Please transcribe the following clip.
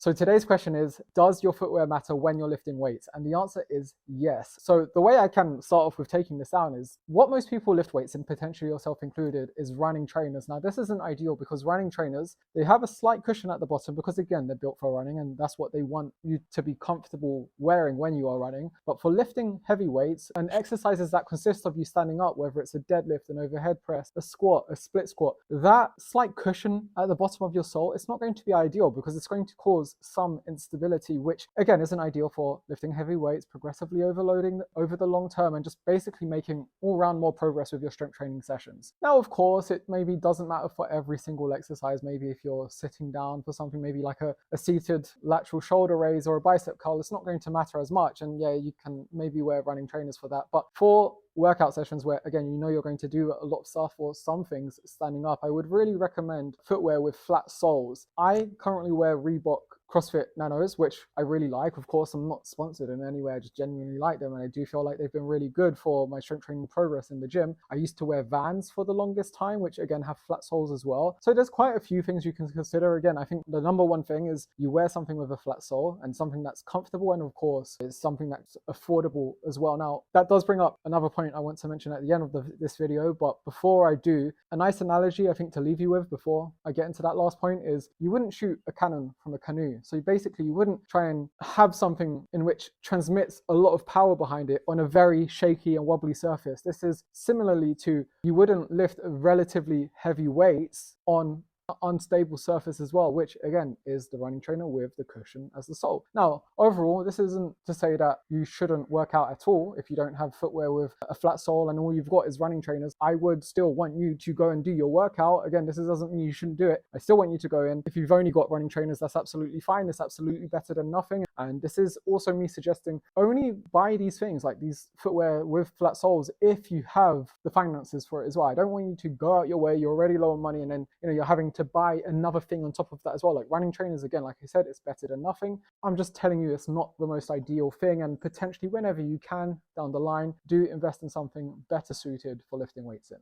So today's question is, does your footwear matter when you're lifting weights? And the answer is yes. So the way I can start off with taking this down is what most people lift weights, and potentially yourself included, is running trainers. Now this isn't ideal because running trainers, they have a slight cushion at the bottom because again, they're built for running and that's what they want you to be comfortable wearing when you are running. But for lifting heavy weights and exercises that consist of you standing up, whether it's a deadlift, an overhead press, a squat, a split squat, that slight cushion at the bottom of your sole, it's not going to be ideal because it's going to cause some instability, which again isn't ideal for lifting heavy weights, progressively overloading over the long term, and just basically making all round more progress with your strength training sessions. Now, of course, it maybe doesn't matter for every single exercise. Maybe if you're sitting down for something, maybe like a seated lateral shoulder raise or a bicep curl, it's not going to matter as much. And yeah, you can maybe wear running trainers for that. But for workout sessions where again you know you're going to do a lot of stuff or some things standing up, I would really recommend footwear with flat soles. I currently wear Reebok CrossFit Nanos, which I really like. Of course, I'm not sponsored in any way, I just genuinely like them, and I do feel like they've been really good for my strength training progress in the gym. I used to wear Vans for the longest time, which again have flat soles as well. So there's quite a few things you can consider. Again, I think the number one thing is you wear something with a flat sole and something that's comfortable, and of course is something that's affordable as well. Now that does bring up another point I want to mention at the end of this video, but before I do, a nice analogy I think to leave you with before I get into that last point is you wouldn't shoot a cannon from a canoe. So basically you wouldn't try and have something in which transmits a lot of power behind it on a very shaky and wobbly surface. This is similarly to you wouldn't lift relatively heavy weights on unstable surface as well, which again is the running trainer with the cushion as the sole. Now overall, this isn't to say that you shouldn't work out at all if you don't have footwear with a flat sole and all you've got is running trainers. I would still want you to go and do your workout. Again, this doesn't mean you shouldn't do it. I still want you to go in. If you've only got running trainers, that's absolutely fine. It's absolutely better than nothing. And this is also me suggesting only buy these things like these footwear with flat soles if you have the finances for it as well. I don't want you to go out your way, you're already low on money, and then you're having to buy another thing on top of that as well. Like running trainers, again, like I said, it's better than nothing. I'm just telling you it's not the most ideal thing, and potentially whenever you can down the line, do invest in something better suited for lifting weights in.